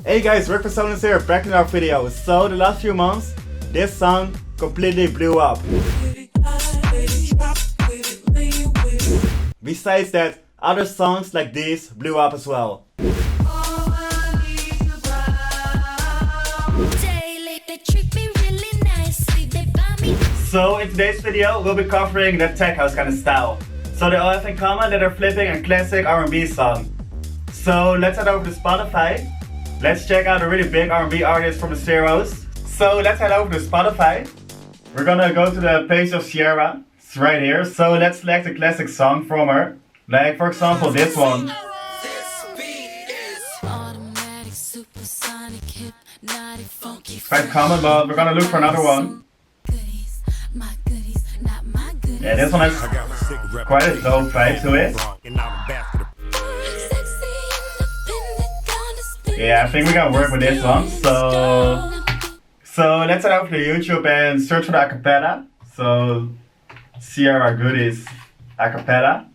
Hey guys, Rick for Sonance here, back in our video. So the last few months, this song completely blew up. Besides that, other songs like these blew up as well. So in today's video, we'll be covering the tech house kind of style. So they all have in common that they're flipping a classic R&B song. So let's head over to Spotify. Let's check out a really big R&B artist from the Zeros. So let's head over to Spotify. We're gonna go to the page of Sierra. It's right here. So let's select a classic song from her. Like for example this one. It's quite common, but we're gonna look for another one. Yeah, this one has quite a dope vibe to it. Yeah, I think we can work with this one. So let's head over to YouTube and search for the acapella. So Sierra Goodies acapella.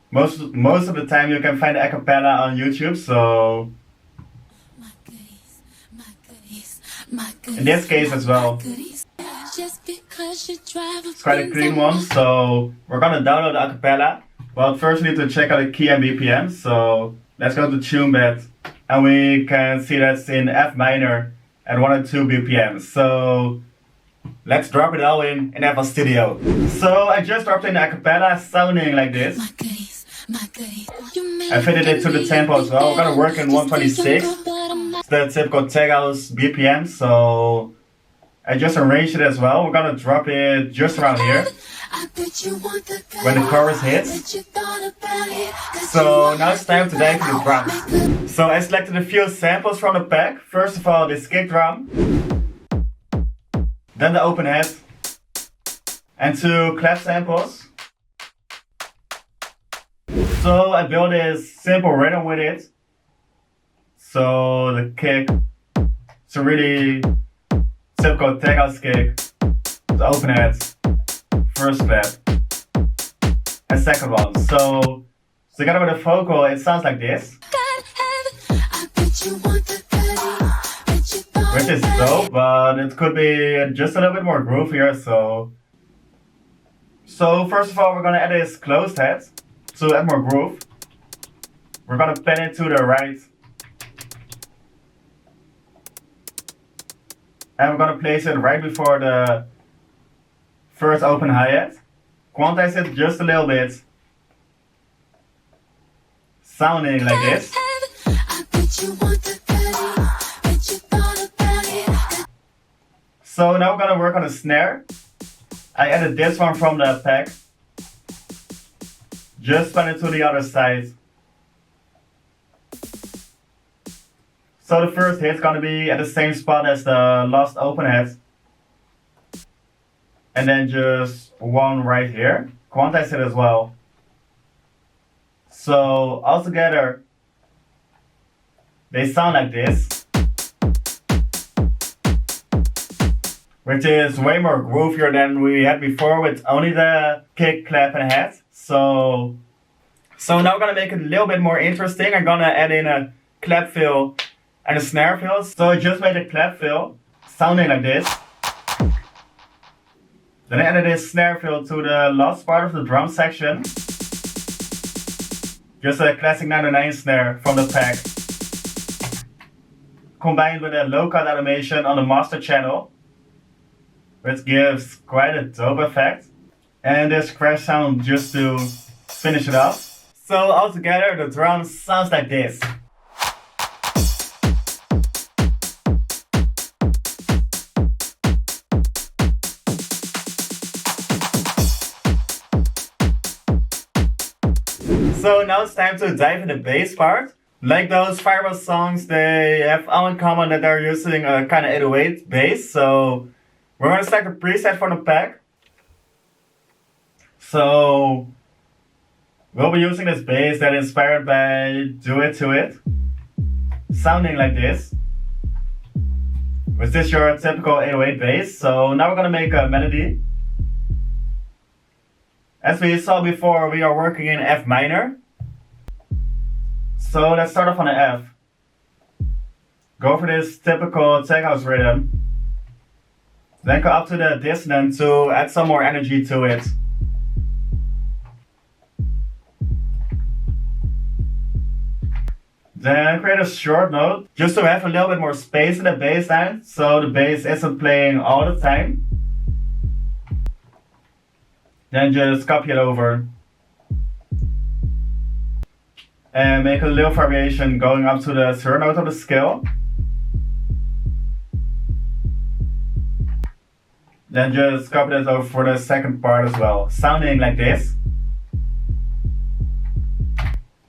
Most of the time you can find acapella on YouTube. So in this case as well. It's quite a clean one, so we're gonna download the acapella. But first we need to check out the key and BPM. So let's go to tune bed, and we can see that's in F minor at 102 BPM. So let's drop it all in FL Studio. So I just dropped in the acapella sounding like this. I fitted it to the tempo as well. We're gonna work in 126. It's the typical tech house BPM. So I just arranged it as well. We're gonna drop it just around here when the chorus hits. So now it's time to dive into the drums. So I selected a few samples from the pack. First of all, this kick drum, then the open head, and two clap samples. So I built this simple rhythm with it. So the kick, it's a really typical tech house kick, the open head, first clap, and second one. So together with the vocal, it sounds like this, which is dope, but it could be just a little bit more groovier. So first of all, we're gonna add this closed head to add more groove. We're gonna pan it to the right. And we're gonna place it right before the first open hi-hat. Quantize it just a little bit. Sounding like this. So now we're gonna work on the snare. I added this one from the pack. Just pan it to the other side. So the first hit's gonna be at the same spot as the last open head. And then just one right here. Quantize it as well. So altogether, they sound like this. Which is way more groovier than we had before with only the kick, clap, and head. So now we're gonna make it a little bit more interesting. I'm gonna add in a clap fill and a snare fill. So I just made a clap fill sounding like this. Then I added this snare fill to the last part of the drum section. Just a classic 909 snare from the pack. Combined with a low cut animation on the master channel, which gives quite a dope effect. And this crash sound just to finish it off. So altogether the drum sounds like this. So now it's time to dive in the bass part. Like those viral songs, they have all in common that they're using a kind of 808 bass. So we're going to select a preset from the pack. So we'll be using this bass that is inspired by Do It To It, sounding like this. Was this your typical 808 bass? So now we're going to make a melody. As we saw before, we are working in F minor. So let's start off on the F. Go for this typical tech house rhythm. Then go up to the dissonant to add some more energy to it. Then create a short note, just to have a little bit more space in the bass line, so the bass isn't playing all the time. Then just copy it over. And make a little variation going up to the third note of the scale. Then just copy that over for the second part as well, sounding like this.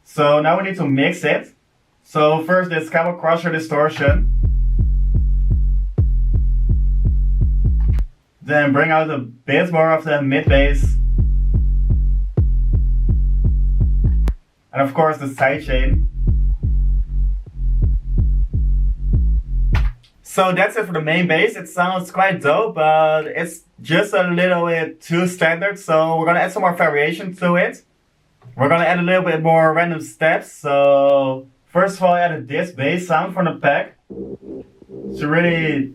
So now we need to mix it. So first this camel crusher distortion. Then bring out a bit more of the mid bass. And of course the sidechain. So that's it for the main bass. It sounds quite dope, but it's just a little bit too standard. So we're gonna add some more variation to it. We're gonna add a little bit more random steps. So first of all, I added this bass sound from the pack. It's a really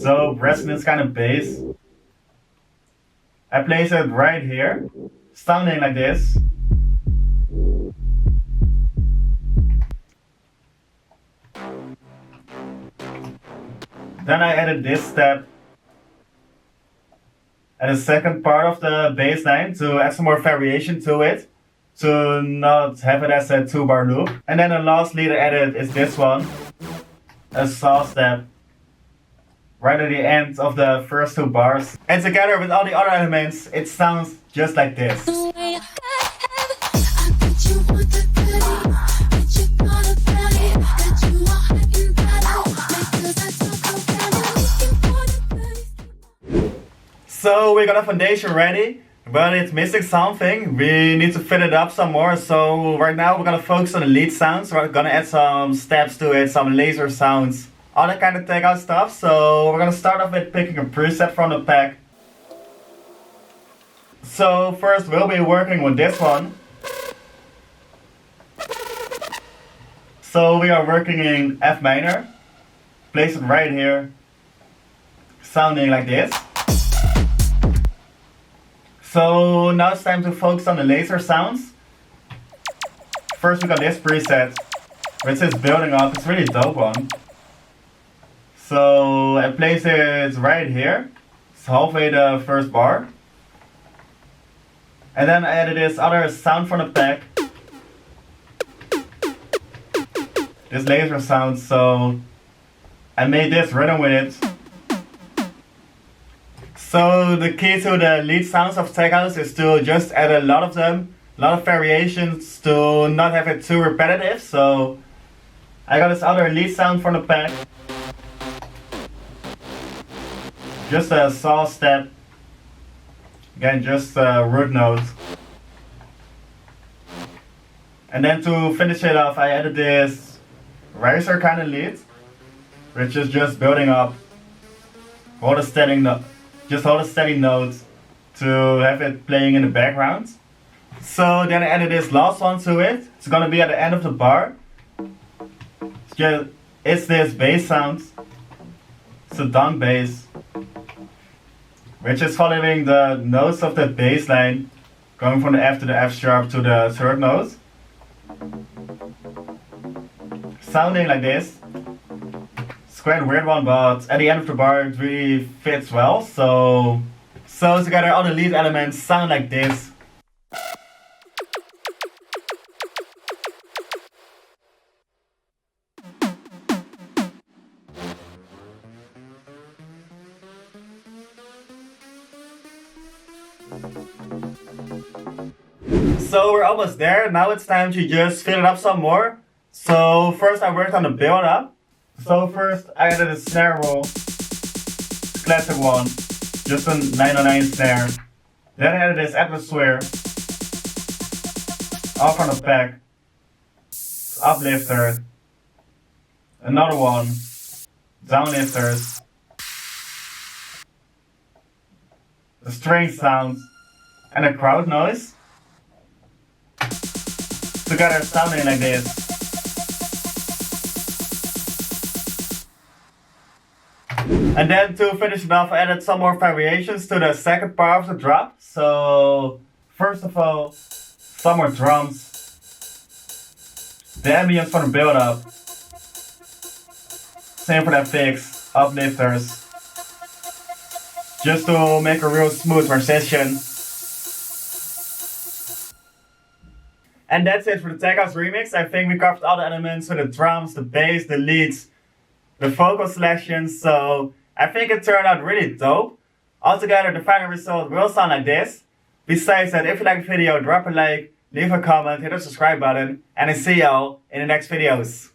dope resonance kind of bass. I place it right here, sounding like this. Then I added this step at the second part of the bass line to add some more variation to it, to not have it as a 2-bar loop. And then the last lead I added is this one, a saw step, right at the end of the first 2 bars. And together with all the other elements, it sounds just like this. So we got a foundation ready, but it's missing something. We need to fill it up some more. So right now we're gonna focus on the lead sounds. We're gonna add some steps to it, some laser sounds, all that kind of takeout stuff. So we're gonna start off with picking a preset from the pack. So first we'll be working with this one. So we are working in F minor. Place it right here, sounding like this. So now it's time to focus on the laser sounds. First we got this preset, which is building up. It's a really dope one. So I place it right here. It's halfway the first bar. And then I added this other sound from the pack. This laser sound, so I made this rhythm with it. So the key to the lead sounds of tech house is to just add a lot of them, a lot of variations to not have it too repetitive. So I got this other lead sound from the pack. Just a saw step. Again, just a root note. And then to finish it off, I added this riser kind of lead, which is just building up. Hold a steady note. Just hold a steady note to have it playing in the background. So then I added this last one to it. It's gonna be at the end of the bar. It's this bass sound. It's a down bass, which is following the notes of the bass line, going from the F to the F sharp to the third note. Sounding like this. Quite a weird one, but at the end of the bar it really fits well. So together all the lead elements sound like this. So we're almost there. Now it's time to just fill it up some more. So first I worked on the build up. So first I added a snare roll, classic one, just a 909 snare. Then I added this atmosphere, all from the pack, uplifter, another one, downlifters, a string sound, and a crowd noise. Together sounding like this. And then to finish it off, I added some more variations to the second part of the drop. So first of all, some more drums. The ambience for the build up. Same for that fix, uplifters. Just to make a real smooth transition. And that's it for the Tech House remix. I think we covered all the elements, so the drums, the bass, the leads, the vocal selections. So I think it turned out really dope. Altogether, the final result will sound like this. Besides that, if you like the video, drop a like, leave a comment, hit the subscribe button, and I see y'all in the next videos.